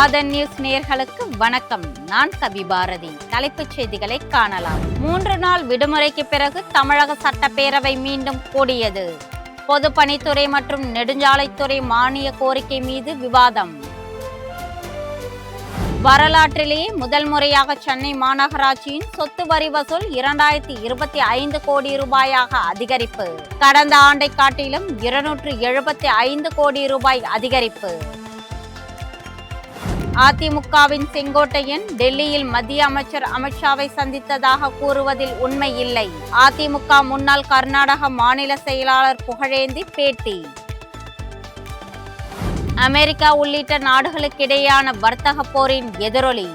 ஆதன் news நேயர்களுக்கு வணக்கம். நான் கவி பாரதி. தலைப்புச் செய்திகளை காணலாம். 3 நாள் விடுமுறைக்கு பிறகு தமிழக சட்டப்பேரவை மீண்டும் கூடியது. பொதுப்பணித்துறை மற்றும் நெடுஞ்சாலைத்துறை மானிய கோரிக்கை மீது விவாதம். வரலாற்றிலேயே முதல் முறையாக சென்னை மாநகராட்சியின் சொத்து வரி வசூல் 2025 கோடி ரூபாயாக அதிகரிப்பு. கடந்த ஆண்டை காட்டிலும் 275 கோடி ரூபாய் அதிகரிப்பு. அதிமுகவின் செங்கோட்டையன் டெல்லியில் மத்திய அமைச்சர் அமித்ஷாவை சந்தித்ததாக கூறுவதில் உண்மை இல்லை. அதிமுக முன்னாள் கர்நாடக மாநில செயலாளர் புகழேந்தி பேட்டி. அமெரிக்கா உள்ளிட்ட நாடுகளுக்கிடையேயான வர்த்தக போரின் எதிரொலி.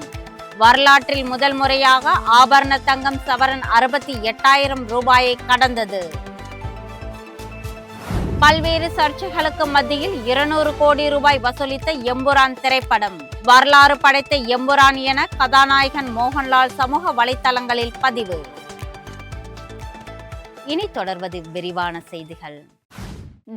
வரலாற்றில் முதல் முறையாக ஆபரண தங்கம் சவரன் 68,000 ரூபாயை கடந்தது. பல்வேறு சர்ச்சைகளுக்கு மத்தியில் 200 கோடி ரூபாய் வசூலித்த எம்புரான் திரைப்படம். வரலாறு படைத்த எம்புரான் என கதாநாயகன் மோகன்லால் சமூக வலைத்தளங்களில் பதிவு. இனி தொடர்வது விரிவான செய்திகள்.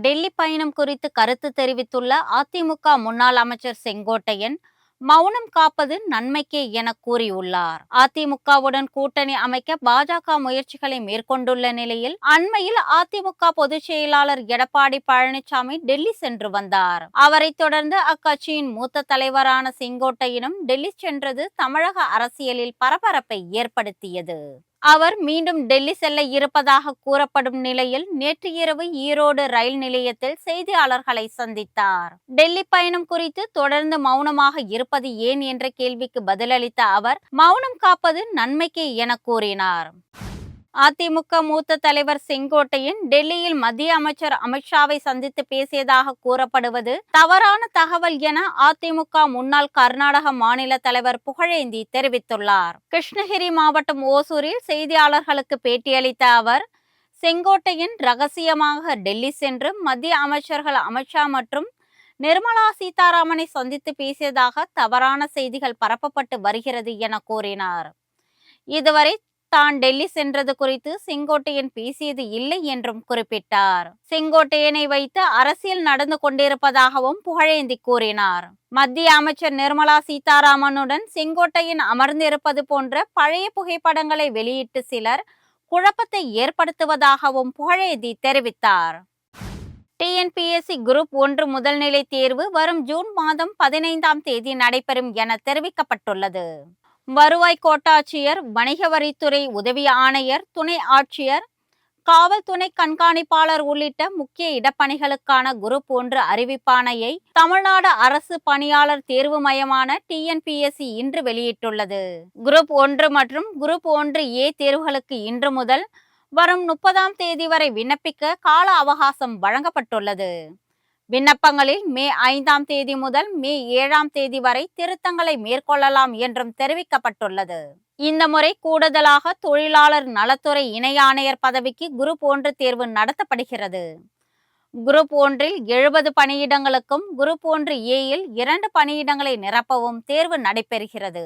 டெல்லி பயணம் குறித்து கருத்து தெரிவித்துள்ள அதிமுக முன்னாள் அமைச்சர் செங்கோட்டையன் மௌனம் காப்பது நன்மைக்கே என கூறியுள்ளார். அதிமுகவுடன் கூட்டணி அமைக்க பாஜக முயற்சிகளை மேற்கொண்டுள்ள நிலையில் அண்மையில் அதிமுக பொதுச் செயலாளர் எடப்பாடி பழனிசாமி டெல்லி சென்று வந்தார். அவரை தொடர்ந்து அக்கட்சியின் மூத்த தலைவரான செங்கோட்டையனும் டெல்லி சென்றது தமிழக அரசியலில் பரபரப்பை ஏற்படுத்தியது. அவர் மீண்டும் டெல்லி செல்ல இருப்பதாக கூறப்படும் நிலையில் நேற்று இரவு ஈரோடு ரயில் நிலையத்தில் செய்தியாளர்களை சந்தித்தார். டெல்லி பயணம் குறித்து தொடர்ந்து மௌனமாக இருப்பது ஏன் என்ற கேள்விக்கு பதிலளித்த அவர் மௌனம் காப்பது நன்மைக்கே என கூறினார். அதிமுக மூத்த தலைவர் செங்கோட்டையன் டெல்லியில் மத்திய அமைச்சர் அமித்ஷாவை சந்தித்து பேசியதாக கூறப்படுவது தவறான தகவல் என அதிமுக முன்னாள் கர்நாடக மாநில தலைவர் புகழேந்தி தெரிவித்துள்ளார். கிருஷ்ணகிரி மாவட்டம் ஓசூரில் செய்தியாளர்களுக்கு பேட்டியளித்த அவர் செங்கோட்டையன் ரகசியமாக டெல்லி சென்று மத்திய அமைச்சர்கள் அமித்ஷா மற்றும் நிர்மலா சீதாராமனை சந்தித்து பேசியதாக தவறான செய்திகள் பரப்பப்பட்டு வருகிறது என கூறினார். இதுவரை தான் டெல்லி சென்றது குறித்து செங்கோட்டையன் பேசியது இல்லை என்றும் குறிப்பிட்டார். செங்கோட்டையனை வைத்து அரசியல் நடந்து கொண்டிருப்பதாகவும் புகழேந்தி கூறினார். மத்திய அமைச்சர் நிர்மலா சீதாராமனுடன் செங்கோட்டையன் அமர்ந்திருப்பது போன்ற பழைய புகைப்படங்களை வெளியிட்டு சிலர் குழப்பத்தை ஏற்படுத்துவதாகவும் புகழேந்தி தெரிவித்தார். டிஎன்பிஎஸ்சி குரூப் 1 முதல்நிலை தேர்வு வரும் ஜூன் மாதம் 15ஆம் தேதி நடைபெறும் என தெரிவிக்கப்பட்டுள்ளது. வருவாய் கோட்டாட்சியர், வணிக வரித்துறை உதவி ஆணையர், துணை ஆட்சியர், காவல் துணை கண்காணிப்பாளர் உள்ளிட்ட முக்கிய இடப்பணிகளுக்கான குரூப் 1 அறிவிப்பாணையை தமிழ்நாடு அரசு பணியாளர் தேர்வு மையமான டிஎன்பிஎஸ்சி இன்று வெளியிட்டுள்ளது. குரூப் 1 மற்றும் குரூப் 1A தேர்வுகளுக்கு இன்று முதல் வரும் 30ஆம் தேதி வரை விண்ணப்பிக்க கால அவகாசம் வழங்கப்பட்டுள்ளது. விண்ணப்பங்களில் மே 5ஆம் தேதி முதல் மே 7ஆம் தேதி வரை திருத்தங்களை மேற்கொள்ளலாம் என்றும் தெரிவிக்கப்பட்டுள்ளது. இந்த முறை கூடுதலாக தொழிலாளர் நலத்துறை இணை ஆணையர் பதவிக்கு குரூப் 1 தேர்வு நடத்தப்படுகிறது. குரூப் 1இல் 70 பணியிடங்களுக்கும் குரூப் 1Aயில் 2 பணியிடங்களை நிரப்பவும் தேர்வு நடைபெறுகிறது.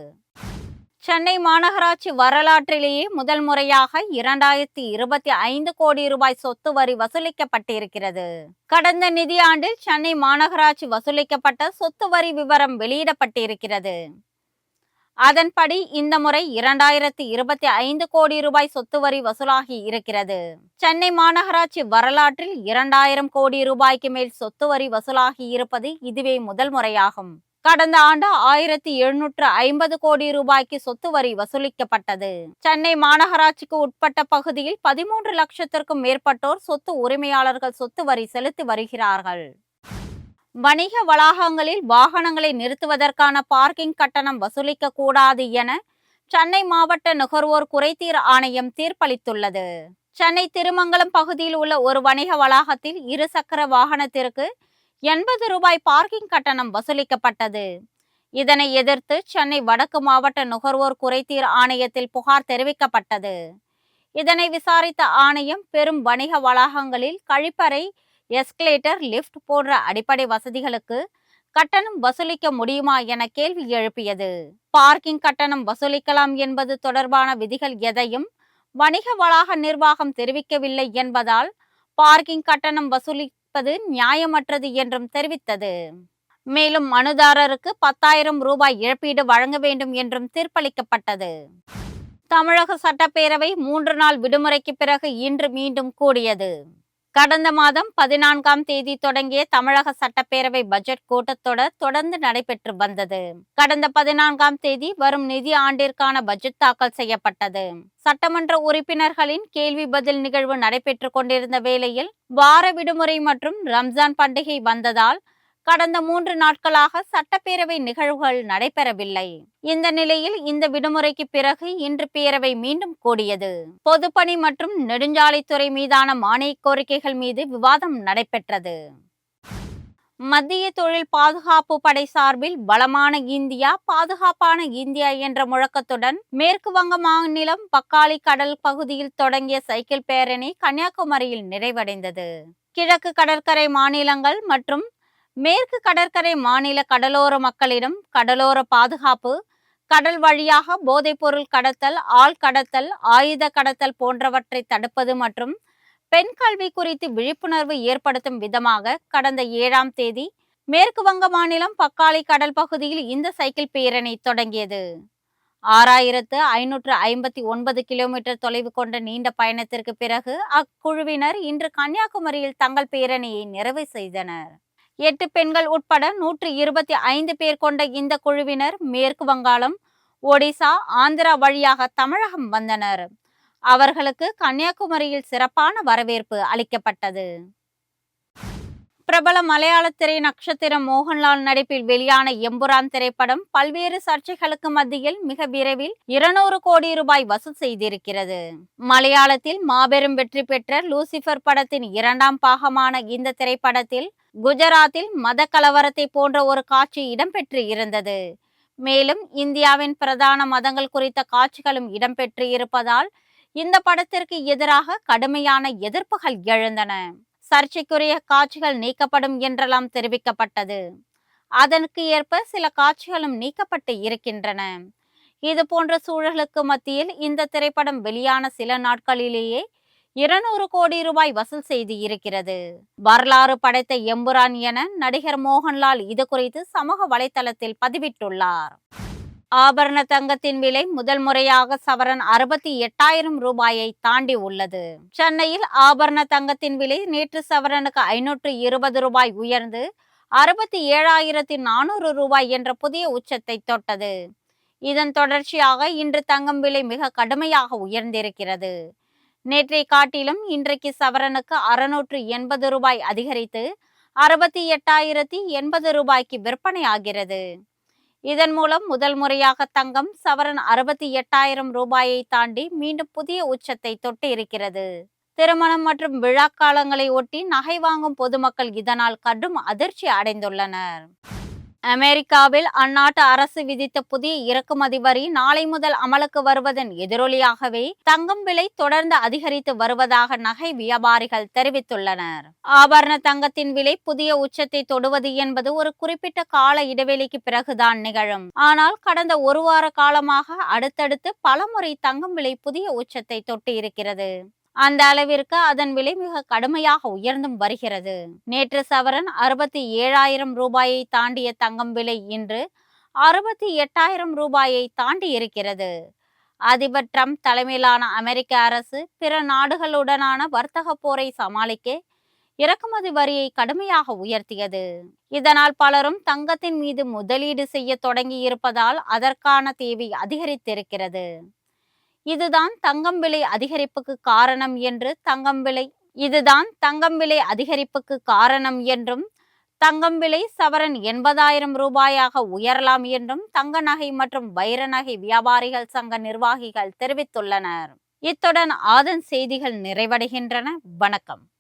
சென்னை மாநகராட்சி வரலாற்றிலேயே முதல் முறையாக 2025 கோடி ரூபாய் சொத்து வரி வசூலிக்கப்பட்டிருக்கிறது. கடந்த நிதியாண்டில் சென்னை மாநகராட்சி வசூலிக்கப்பட்ட சொத்து வரி விவரம் வெளியிடப்பட்டிருக்கிறது. அதன்படி இந்த முறை 2025 கோடி ரூபாய் சொத்து வரி வசூலாகி இருக்கிறது. சென்னை மாநகராட்சி வரலாற்றில் 2000 கோடி ரூபாய்க்கு மேல் சொத்து வரி வசூலாகி இருப்பது இதுவே முதல் முறையாகும். கடந்த ஆண்டு 1750 கோடி ரூபாய்க்கு சொத்து வரி வசூலிக்கப்பட்டது. சென்னை மாநகராட்சிக்கு உட்பட்ட பகுதியில் 13 லட்சத்திற்கும் மேற்பட்டோர் சொத்து உரிமையாளர்கள் சொத்து வரி செலுத்தி வருகிறார்கள். வணிக வளாகங்களில் வாகனங்களை நிறுத்துவதற்கான பார்க்கிங் கட்டணம் வசூலிக்க கூடாது என சென்னை மாவட்ட நுகர்வோர் குறைதீர் ஆணையம் தீர்ப்பளித்துள்ளது. சென்னை திருமங்கலம் பகுதியில் உள்ள ஒரு வணிக வளாகத்தில் 2 சக்கர வாகனத்திற்கு 80 ரூபாய் பார்க்கிங் கட்டணம் வசூலிக்கப்பட்டது. இதனை எதிர்த்து சென்னை வடக்கு மாவட்ட நுகர்வோர் குறைதீர் ஆணையத்தில் புகார் தெரிவிக்கப்பட்டது. இதனை விசாரித்த ஆணையம் பெரும் வணிக வளாகங்களில் கழிப்பறை, எஸ்கலேட்டர், லிப்ட் போன்ற அடிப்படை வசதிகளுக்கு கட்டணம் வசூலிக்க முடியுமா என கேள்வி எழுப்பியது. பார்க்கிங் கட்டணம் வசூலிக்கலாம் என்பது தொடர்பான விதிகள் எதையும் வணிக வளாக நிர்வாகம் தெரிவிக்கவில்லை என்பதால் பார்க்கிங் கட்டணம் வசூலிப்பது நியாயமற்றது என்றும் தெரிவித்தது. மேலும் மனுதாரருக்கு 10,000 ரூபாய் இழப்பீடு வழங்க வேண்டும் என்றும் தீர்ப்பளிக்கப்பட்டது. தமிழக சட்டப்பேரவை 3 நாள் விடுமுறைக்கு பிறகு இன்று மீண்டும் கூடியது. கடந்த மாதம் 14ஆம் தேதி தொடங்கிய தமிழக சட்டப்பேரவை பட்ஜெட் கூட்டத்தொடர் தொடர்ந்து நடைபெற்று வந்தது. கடந்த 14ஆம் தேதி வரும் நிதி ஆண்டிற்கான பட்ஜெட் தாக்கல் செய்யப்பட்டது. சட்டமன்ற உறுப்பினர்களின் கேள்வி பதில் நிகழ்வு நடைபெற்று கொண்டிருந்த வேளையில் வார விடுமுறை மற்றும் ரம்ஜான் பண்டிகை வந்ததால் கடந்த 3 நாட்களாக சட்டப்பேரவை நிகழ்வுகள் நடைபெறவில்லை. இந்த நிலையில் இந்த விடுமுறைக்கு பிறகு இன்று பேரவை மீண்டும் கூடியது. பொதுப்பணி மற்றும் நெடுஞ்சாலைத்துறை மீதான மானிய கோரிக்கைகள் மீது விவாதம் நடைபெற்றது. மத்திய தொழில் பாதுகாப்பு படை சார்பில் பலமான இந்தியா பாதுகாப்பான இந்தியா என்ற முழக்கத்துடன் மேற்கு வங்க மாநிலம் பக்காளி கடல் பகுதியில் தொடங்கிய சைக்கிள் பேரணி கன்னியாகுமரியில் நிறைவடைந்தது. கிழக்கு கடற்கரை மாநிலங்கள் மற்றும் மேற்கு கடற்கரை மாநில கடலோர மக்களிடம் கடலோர பாதுகாப்பு, கடல் வழியாக போதைப்பொருள் கடத்தல், ஆள் கடத்தல், ஆயுத கடத்தல் போன்றவற்றை தடுப்பது மற்றும் பெண் கல்வி குறித்து விழிப்புணர்வு ஏற்படுத்தும் விதமாக கடந்த 7ஆம் தேதி மேற்கு வங்க மாநிலம் பக்காளி கடல் பகுதியில் இந்த சைக்கிள் பேரணி தொடங்கியது. 6559 கிலோமீட்டர் தொலைவு கொண்ட நீண்ட பயணத்திற்கு பிறகு அக்குழுவினர் இன்று கன்னியாகுமரியில் தங்கள் பேரணியை நிறைவு செய்தனர். 8 பெண்கள் உட்பட 125 பேர் கொண்ட இந்த குழுவினர் மேற்கு வங்காளம், ஒடிசா, ஆந்திரா வழியாக தமிழகம் வந்தனர். அவர்களுக்கு கன்னியாகுமரியில் சிறப்பான வரவேற்பு அளிக்கப்பட்டது. பிரபல மலையாள திரை நட்சத்திரம் மோகன்லால் நடிப்பில் வெளியான எம்புரான் திரைப்படம் பல்வேறு சர்ச்சைகளுக்கு மத்தியில் மிக விரைவில் 200 கோடி ரூபாய் வசூல் செய்திருக்கிறது. மலையாளத்தில் மாபெரும் வெற்றி பெற்ற லூசிபர் படத்தின் 2ஆம் பாகமான இந்த திரைப்படத்தில் குஜராத்தில் மத கலவரத்தை போன்ற ஒரு காட்சி இடம்பெற்று இருந்தது. மேலும் இந்தியாவின் பிரதான மதங்கள் குறித்த காட்சிகளும் இடம்பெற்று இருப்பதால் இந்த படத்திற்கு எதிராக கடுமையான எதிர்ப்புகள் எழுந்தன. சர்ச்சைக்குரிய காட்சிகள் நீக்கப்படும் என்றெல்லாம் தெரிவிக்கப்பட்டது. அதற்கு ஏற்ப சில காட்சிகளும் நீக்கப்பட்டு இருக்கின்றன. இது போன்ற சூழலுக்கு மத்தியில் இந்த திரைப்படம் வெளியான சில நாட்களிலேயே 200 கோடி ரூபாய் வசூல் செய்து இருக்கிறது. வரலாறு படைத்த எம்புரான் என நடிகர் மோகன்லால் இது குறித்து சமூக வலைதளத்தில் பதிவிட்டுள்ளார். ஆபரண தங்கத்தின் விலை முதல் முறையாக சவரன் 68,000 ரூபாயை தாண்டி உள்ளது. சென்னையில் ஆபரண தங்கத்தின் விலை நேற்று சவரனுக்கு 520 ரூபாய் உயர்ந்து 67,400 ரூபாய் என்ற புதிய உச்சத்தை தொட்டது. இதன் தொடர்ச்சியாக இன்று தங்கம் விலை மிக கடுமையாக உயர்ந்திருக்கிறது. நேற்றை காட்டிலும் இன்றைக்கு சவரனுக்கு 680 ரூபாய் அதிகரித்து 68,080 ரூபாய்க்கு விற்பனை ஆகிறது. இதன் மூலம் முதல் முறையாக தங்கம் சவரன் 68,000 ரூபாயை தாண்டி மீண்டும் புதிய உச்சத்தை தொட்டு இருக்கிறது. திருமணம் மற்றும் விழா காலங்களை ஒட்டி நகை வாங்கும் பொதுமக்கள் இதனால் கடும் அதிர்ச்சி அடைந்துள்ளனர். அமெரிக்காவில் அந்நாட்டு அரசு விதித்த புதிய இறக்குமதி வரி நாளை முதல் அமலுக்கு வருவதன் எதிரொலியாகவே தங்கம் விலை தொடர்ந்து அதிகரித்து வருவதாக நகை வியாபாரிகள் தெரிவித்துள்ளனர். ஆபரண தங்கத்தின் விலை புதிய உச்சத்தை தொடுவது என்பது ஒரு குறிப்பிட்ட கால இடைவெளிக்கு பிறகுதான் நிகழும். ஆனால் கடந்த ஒரு வார காலமாக அடுத்தடுத்து பலமுறை தங்கம் விலை புதிய உச்சத்தை தொட்டு இருக்கிறது. அந்த அளவிற்கு அதன் விலை மிக கடுமையாக உயர்ந்தும் வருகிறது. நேற்று சவரன் 67,000 ரூபாயை தாண்டிய தங்கம் விலை இன்று 68,000 ரூபாயை தாண்டி இருக்கிறது. அதிபர் டிரம்ப் தலைமையிலான அமெரிக்க அரசு பிற நாடுகளுடனான வர்த்தக போரை சமாளிக்க இறக்குமதி வரியை கடுமையாக உயர்த்தியது. இதனால் பலரும் தங்கத்தின் மீது முதலீடு செய்ய தொடங்கி இருப்பதால் அதற்கான தேவை அதிகரித்திருக்கிறது. இதுதான் தங்கம் விலை அதிகரிப்புக்கு காரணம் என்றும் தங்கம் விலை சவரன் 80,000 ரூபாயாக உயரலாம் என்றும் தங்க நகை மற்றும் வைர நகை வியாபாரிகள் சங்க நிர்வாகிகள் தெரிவித்துள்ளனர். இத்துடன் ஆதன் செய்திகள் நிறைவடைகின்றன. வணக்கம்.